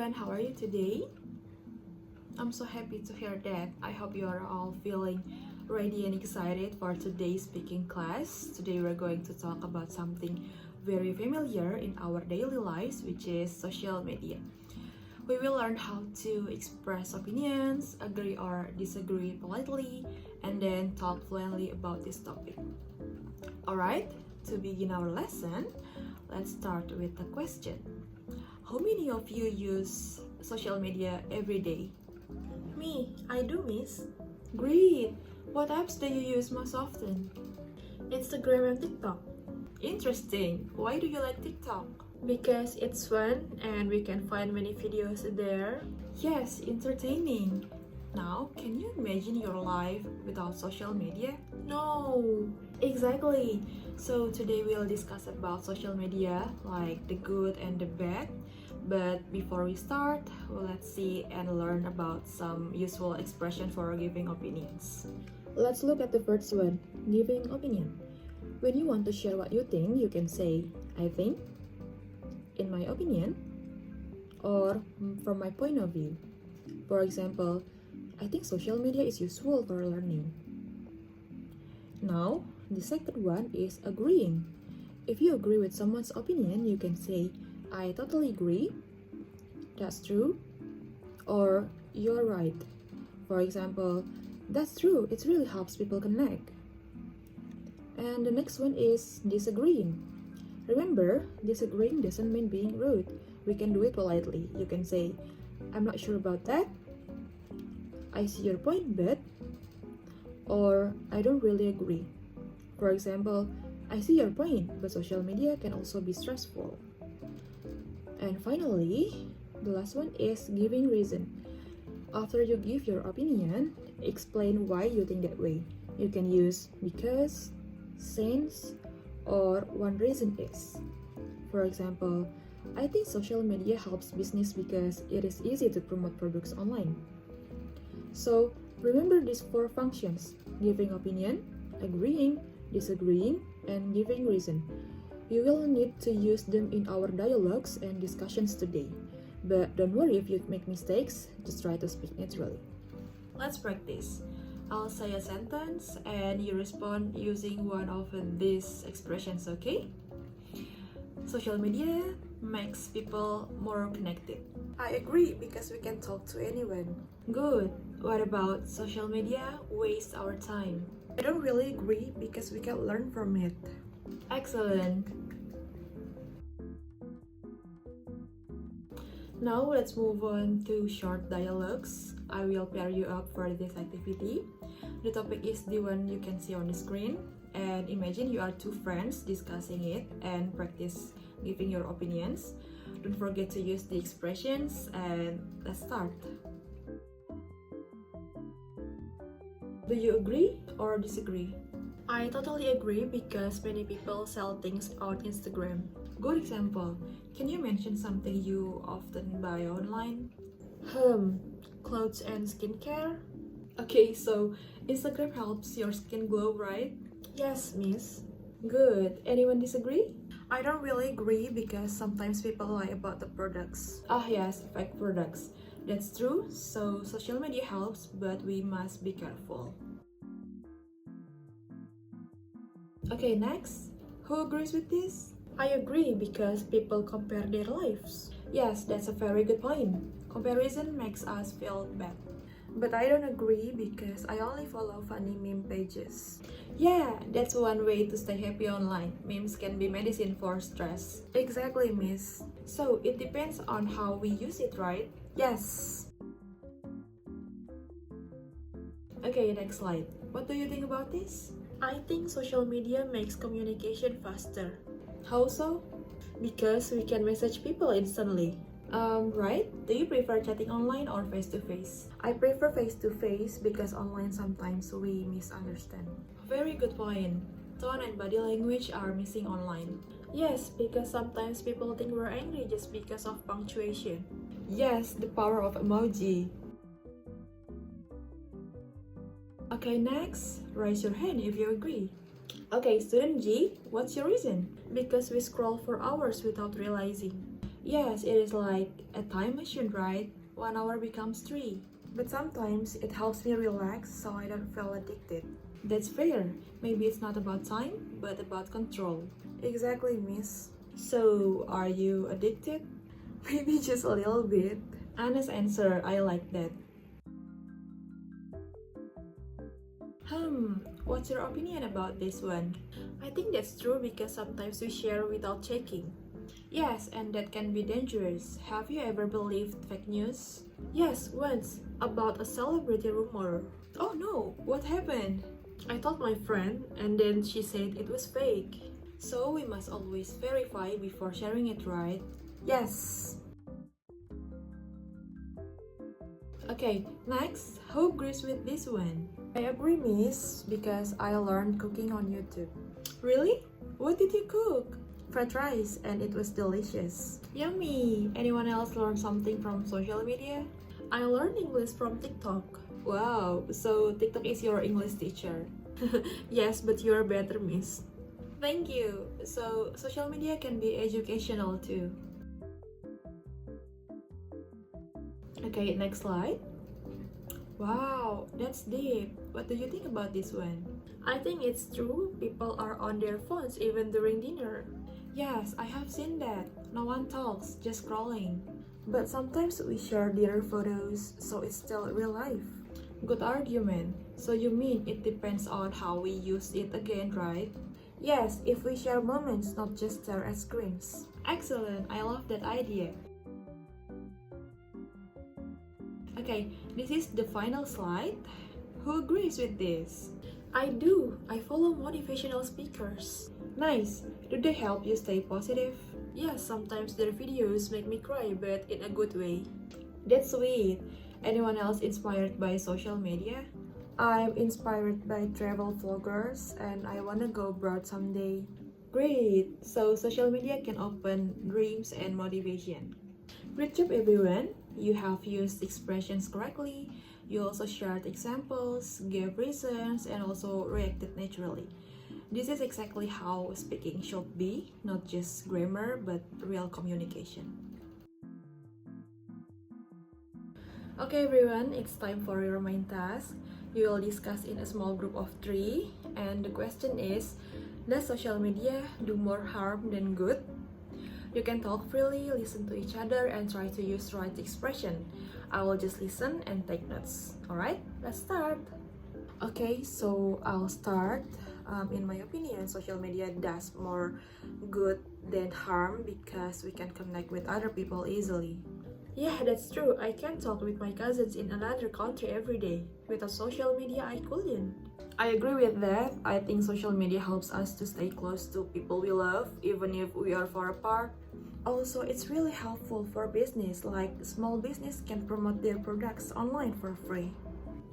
everyone, how are you today? I'm so happy to hear that. I hope you are all feeling ready and excited for today's speaking class. Today we're going to talk about something very familiar in our daily lives, which is social media. We will learn how to express opinions, agree or disagree politely, and then talk fluently about this topic. Alright, to begin our lesson, let's start with a question. How many of you use social media every day? Me, I do, miss. Great! What apps do you use most often? Instagram and TikTok. Interesting. Why do you like TikTok? Because it's fun and we can find many videos there. Yes, entertaining. Now, can you imagine your life without social media? No. Exactly. So today we'll discuss about social media, like the good and the bad. But before we start, let's see and learn about some useful expression for giving opinions. Let's look at the first one, giving opinion. When you want to share what you think, you can say, I think, in my opinion, or from my point of view. For example, I think social media is useful for learning. Now, the second one is agreeing. If you agree with someone's opinion, you can say, I totally agree, that's true, or you're right. For example, that's true, it really helps people connect. And the next one is disagreeing. Remember, disagreeing doesn't mean being rude. We can do it politely. You can say, I'm not sure about that, I see your point, but, or I don't really agree. For example, I see your point, but social media can also be stressful. And finally, the last one is giving reason. After you give your opinion, explain why you think that way. You can use because, since, or one reason is. For example, I think social media helps business because it is easy to promote products online. So, remember these 4 functions: giving opinion, agreeing, disagreeing, and giving reason. You will need to use them in our dialogues and discussions today. But don't worry if you make mistakes, just try to speak naturally. Let's practice. I'll say a sentence and you respond using one of these expressions, okay? Social media makes people more connected. I agree because we can talk to anyone. Good. What about social media wastes our time? I don't really agree because we can learn from it. Excellent. Now let's move on to short dialogues. I will pair you up for this activity. The topic is the one you can see on the screen. And imagine you are 2 friends discussing it and practice giving your opinions. Don't forget to use the expressions and let's start. Do you agree or disagree? I totally agree because many people sell things on Instagram. Good example. Can you mention something you often buy online? Clothes and skincare? Okay, so Instagram helps your skin glow, right? Yes, miss. Good. Anyone disagree? I don't really agree because sometimes people lie about the products. Yes, fake products. That's true. So social media helps, but we must be careful. Okay, next. Who agrees with this? I agree because people compare their lives. Yes, that's a very good point. Comparison makes us feel bad. But I don't agree because I only follow funny meme pages. Yeah, that's one way to stay happy online. Memes can be medicine for stress. Exactly, miss. So it depends on how we use it, right? Yes. Okay, next slide. What do you think about this? I think social media makes communication faster. How so? Because we can message people instantly. Right? Do you prefer chatting online or face-to-face? I prefer face-to-face because online sometimes we misunderstand. Very good point. Tone and body language are missing online. Yes, because sometimes people think we're angry just because of punctuation. Yes, the power of emoji. Okay, next, raise your hand if you agree. Okay, student G, what's your reason? Because we scroll for hours without realizing. Yes, it is like a time machine, right? 1 hour becomes 3. But sometimes it helps me relax so I don't feel addicted. That's fair. Maybe it's not about time, but about control. Exactly, miss. So, are you addicted? Maybe just a little bit. Honest answer, I like that. What's your opinion about this one? I think that's true because sometimes we share without checking. Yes, and that can be dangerous. Have you ever believed fake news? Yes, once, about a celebrity rumor. Oh no, what happened? I told my friend, and then she said it was fake. So we must always verify before sharing it, right? Yes. Okay, next, who agrees with this one? I agree, miss, because I learned cooking on YouTube. Really? What did you cook? Fried rice, and it was delicious. Yummy! Anyone else learn something from social media? I learned English from TikTok. Wow, so TikTok is your English teacher. Yes, but you're better, miss. Thank you. So social media can be educational too. Okay, next slide. Wow, that's deep. What do you think about this one? I think it's true. People are on their phones even during dinner. Yes, I have seen that. No one talks, just scrolling. But sometimes we share dinner photos, so it's still real life. Good argument. So you mean it depends on how we use it again, right? Yes, if we share moments, not just stare at screens. Excellent, I love that idea. Okay, this is the final slide. Who agrees with this? I do. I follow motivational speakers. Nice. Do they help you stay positive? Yes, sometimes their videos make me cry, but in a good way. That's sweet. Anyone else inspired by social media? I'm inspired by travel vloggers and I wanna go abroad someday. Great. So social media can open dreams and motivation. Great job everyone. You have used expressions correctly. You also shared examples, gave reasons, and also reacted naturally. This is exactly how speaking should be, not just grammar, but real communication. Okay everyone, it's time for your main task. You will discuss in a small group of 3, and the question is, does social media do more harm than good? You can talk freely, listen to each other, and try to use right expression. I will just listen and take notes. Alright, let's start. Okay, so I'll start. In my opinion, social media does more good than harm because we can connect with other people easily. Yeah, that's true. I can talk with my cousins in another country every day. Without social media, I couldn't. I agree with that. I think social media helps us to stay close to people we love, even if we are far apart. Also, it's really helpful for business, like small business can promote their products online for free.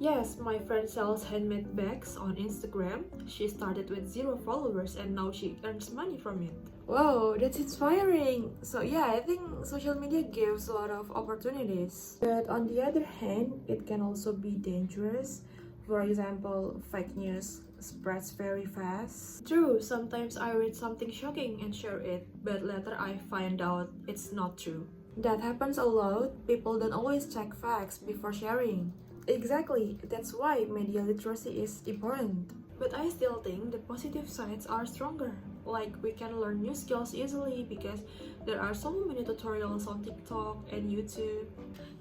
Yes, my friend sells handmade bags on Instagram. She started with 0 followers and now she earns money from it. Wow, that's inspiring. So yeah, I think social media gives a lot of opportunities. But on the other hand, it can also be dangerous. For example, fake news spreads very fast. True, sometimes I read something shocking and share it, but later I find out it's not true. That happens a lot. People don't always check facts before sharing. Exactly, that's why media literacy is important. But I still think the positive sides are stronger. Like, we can learn new skills easily because there are so many tutorials on TikTok and YouTube.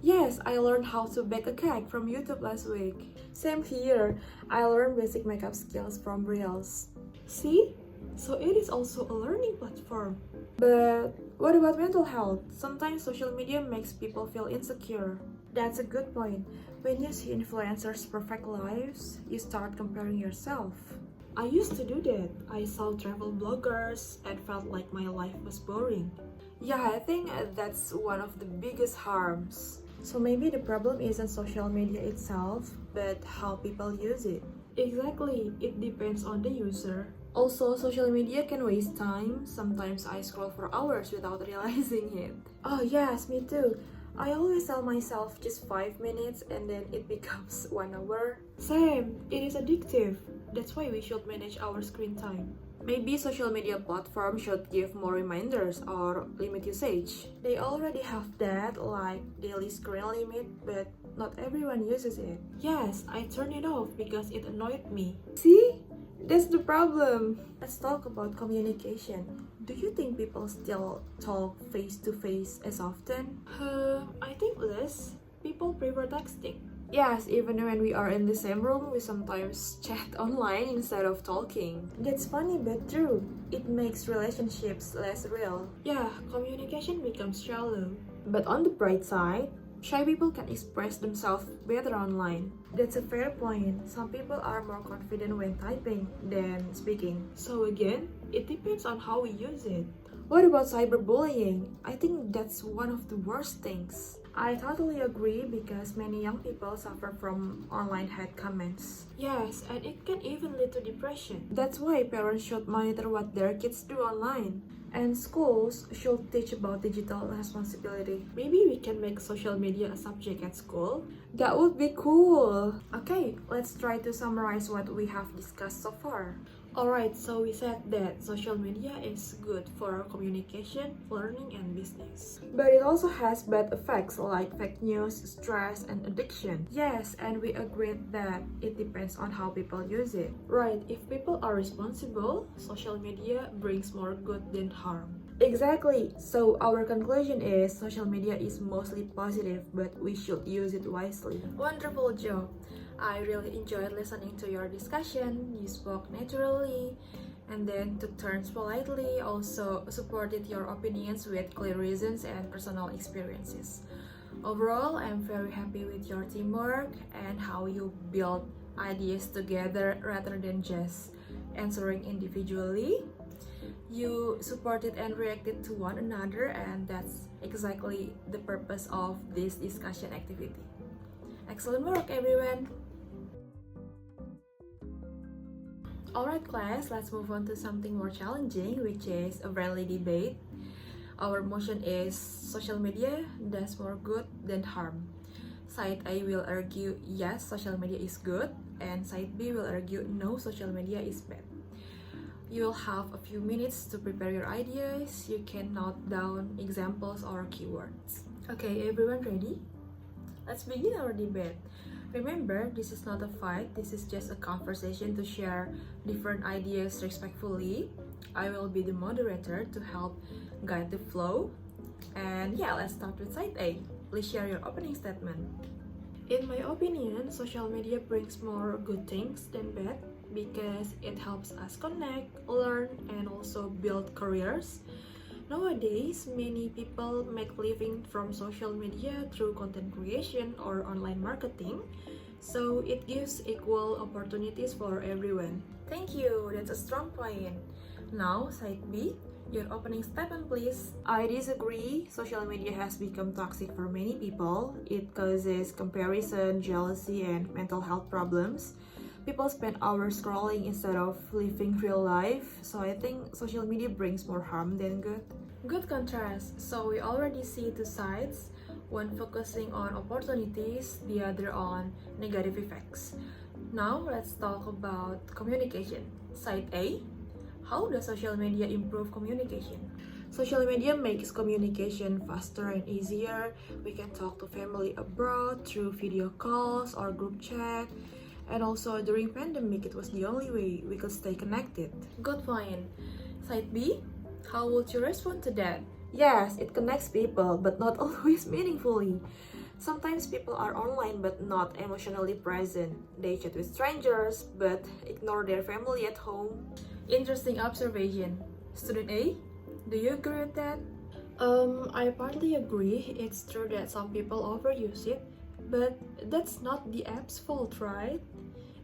Yes, I learned how to bake a cake from YouTube last week. Same here. I learned basic makeup skills from Reels. See? So it is also a learning platform. But what about mental health? Sometimes social media makes people feel insecure. That's a good point. When you see influencers' perfect lives, you start comparing yourself. I used to do that. I saw travel bloggers and felt like my life was boring. Yeah, I think that's one of the biggest harms. So maybe the problem isn't social media itself, but how people use it. Exactly, it depends on the user. Also, social media can waste time. Sometimes I scroll for hours without realizing it. Oh yes, me too. I always tell myself just 5 minutes and then it becomes 1 hour. Same, it is addictive. That's why we should manage our screen time. Maybe social media platforms should give more reminders or limit usage. They already have that, like daily screen limit, but not everyone uses it. Yes, I turned it off because it annoyed me. See? That's the problem. Let's talk about communication. Do you think people still talk face to face as often? I think less. People prefer texting. Yes, even when we are in the same room, we sometimes chat online instead of talking. That's funny but true. It makes relationships less real. Yeah, communication becomes shallow. But on the bright side, shy people can express themselves better online. That's a fair point. Some people are more confident when typing than speaking. So again, it depends on how we use it. What about cyberbullying? I think that's one of the worst things. I totally agree because many young people suffer from online hate comments. Yes, and it can even lead to depression. That's why parents should monitor what their kids do online. And schools should teach about digital responsibility. Maybe we can make social media a subject at school. That would be cool. Okay, let's try to summarize what we have discussed so far. Alright, so we said that social media is good for communication, learning, and business. But it also has bad effects like fake news, stress, and addiction. Yes, and we agreed that it depends on how people use it. Right, if people are responsible, social media brings more good than harm. Exactly. So our conclusion is social media is mostly positive, but we should use it wisely. Wonderful job. I really enjoyed listening to your discussion. You spoke naturally and then took turns politely, also supported your opinions with clear reasons and personal experiences. Overall, I'm very happy with your teamwork and how you build ideas together rather than just answering individually. You supported and reacted to one another, and that's exactly the purpose of this discussion activity. Excellent work, everyone! Alright class, let's move on to something more challenging, which is a friendly debate. Our motion is social media does more good than harm. Side A will argue yes, social media is good, and side B will argue no, social media is bad. You will have a few minutes to prepare your ideas. You can note down examples or keywords. Okay, everyone ready? Let's begin our debate. Remember, this is not a fight, this is just a conversation to share different ideas respectfully. I will be the moderator to help guide the flow. And yeah, let's start with side A. Please share your opening statement. In my opinion, social media brings more good things than bad because it helps us connect, learn, and also build careers. Nowadays, many people make living from social media through content creation or online marketing, so it gives equal opportunities for everyone. Thank you, that's a strong point. Now, side B, your opening statement please. I disagree. Social media has become toxic for many people. It causes comparison, jealousy, and mental health problems. People spend hours scrolling instead of living real life, so I think social media brings more harm than good. Good contrast. So we already see two sides, one focusing on opportunities, the other on negative effects. Now let's talk about communication. Side A, how does social media improve communication? Social media makes communication faster and easier. We can talk to family abroad through video calls or group chat. And also during pandemic, it was the only way we could stay connected. Good point. Side B, how would you respond to that? Yes, it connects people, but not always meaningfully. Sometimes people are online but not emotionally present. They chat with strangers but ignore their family at home. Interesting observation. Student A, do you agree with that? I partly agree. It's true that some people overuse it, but that's not the app's fault, right?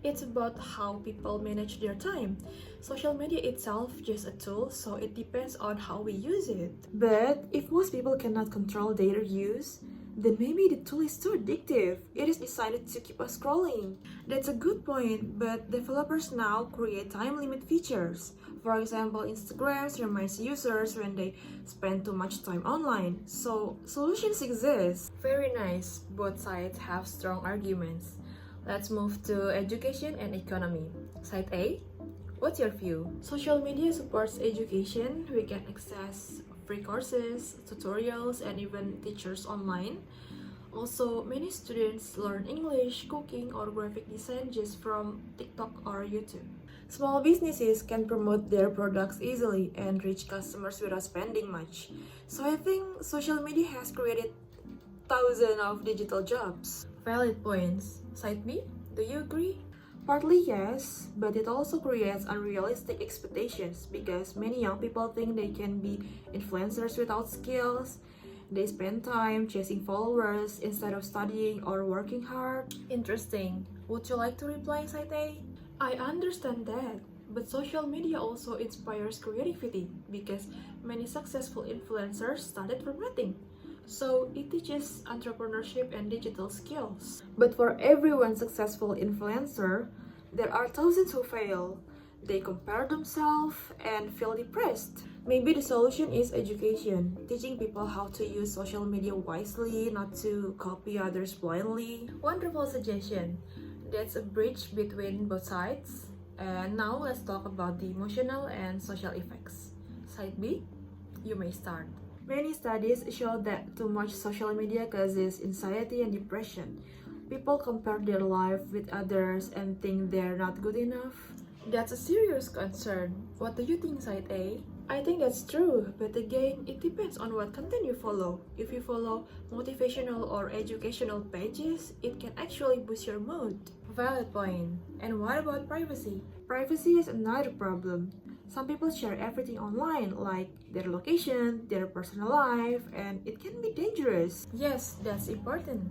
It's about how people manage their time. Social media itself just a tool, so it depends on how we use it. But if most people cannot control their use, then maybe the tool is too addictive. It is designed to keep us scrolling. That's a good point, but developers now create time limit features. For example, Instagram reminds users when they spend too much time online. So solutions exist. Very nice. Both sides have strong arguments. Let's move to education and economy. Side A, What's your view? Social media supports education. We can access free courses, tutorials, and even teachers online. Also, many students learn English, cooking, or graphic design just from TikTok or YouTube. Small businesses can promote their products easily and reach customers without spending much. So I think social media has created thousands of digital jobs. Valid points. Side B, do you agree? Partly yes, but it also creates unrealistic expectations because many young people think they can be influencers without skills. They spend time chasing followers instead of studying or working hard. Interesting. Would you like to reply, Side A? I understand that, but social media also inspires creativity because many successful influencers started from nothing. So it teaches entrepreneurship and digital skills. But for every one successful influencer, there are thousands who fail. They compare themselves and feel depressed. Maybe the solution is education, teaching people how to use social media wisely, not to copy others blindly. Wonderful suggestion. That's a bridge between both sides. And now let's talk about the emotional and social effects. Side B, you may start. Many studies show that too much social media causes anxiety and depression. People compare their life with others and think they're not good enough. That's a serious concern. What do you think, Side A? I think that's true, but again, it depends on what content you follow. If you follow motivational or educational pages, it can actually boost your mood. Valid point. And what about privacy? Privacy is another problem. Some people share everything online, like their location, their personal life, and it can be dangerous. Yes, that's important.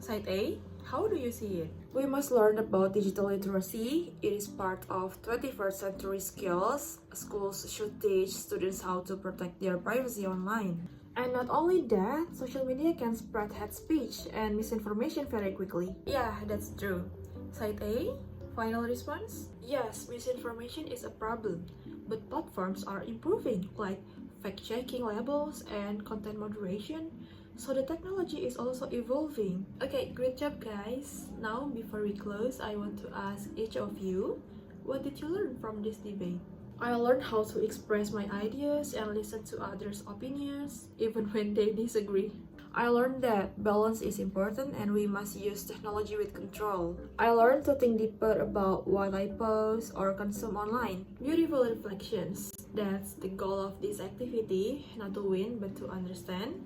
Side A, how do you see it? We must learn about digital literacy. It is part of 21st century skills. Schools should teach students how to protect their privacy online. And not only that, social media can spread hate speech and misinformation very quickly. Yeah, that's true. Side A, final response? Yes, misinformation is a problem, but platforms are improving, like fact-checking labels and content moderation. So the technology is also evolving. Okay, great job guys. Now before we close, I want to ask each of you, what did you learn from this debate? I learned how to express my ideas and listen to others' opinions, even when they disagree. I learned that balance is important and we must use technology with control. I learned to think deeper about what I post or consume online. Beautiful reflections. That's the goal of this activity, not to win but to understand.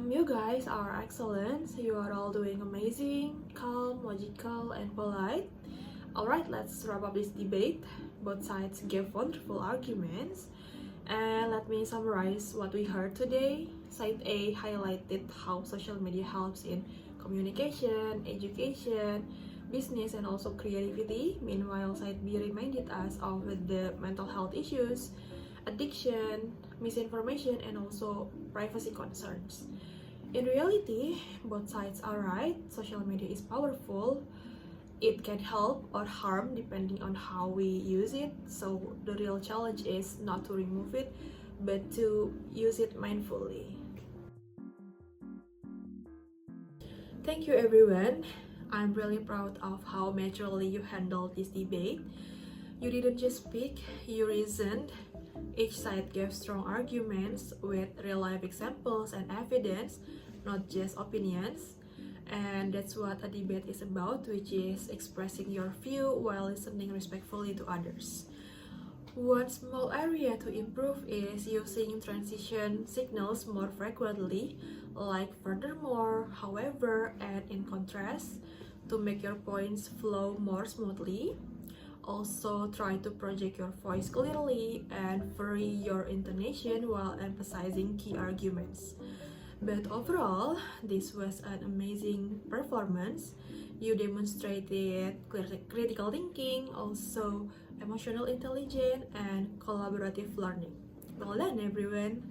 You guys are excellent. You are all doing amazing, calm, logical, and polite. Alright, let's wrap up this debate. Both sides gave wonderful arguments. And let me summarize what we heard today. Side A highlighted how social media helps in communication, education, business, and also creativity. Meanwhile, Side B reminded us of the mental health issues, addiction, misinformation, and also privacy concerns. In reality, both sides are right. Social media is powerful. It can help or harm depending on how we use it. So the real challenge is not to remove it, but to use it mindfully. Thank you everyone. I'm really proud of how maturely you handled this debate. You didn't just speak, you reasoned. Each side gave strong arguments with real-life examples and evidence, not just opinions. And that's what a debate is about, which is expressing your view while listening respectfully to others. One small area to improve is using transition signals more frequently, like furthermore, however, and in contrast, to make your points flow more smoothly. Also, try to project your voice clearly and vary your intonation while emphasizing key arguments. But overall, this was an amazing performance. You demonstrated critical thinking, also emotional intelligence, and collaborative learning. Well done, everyone!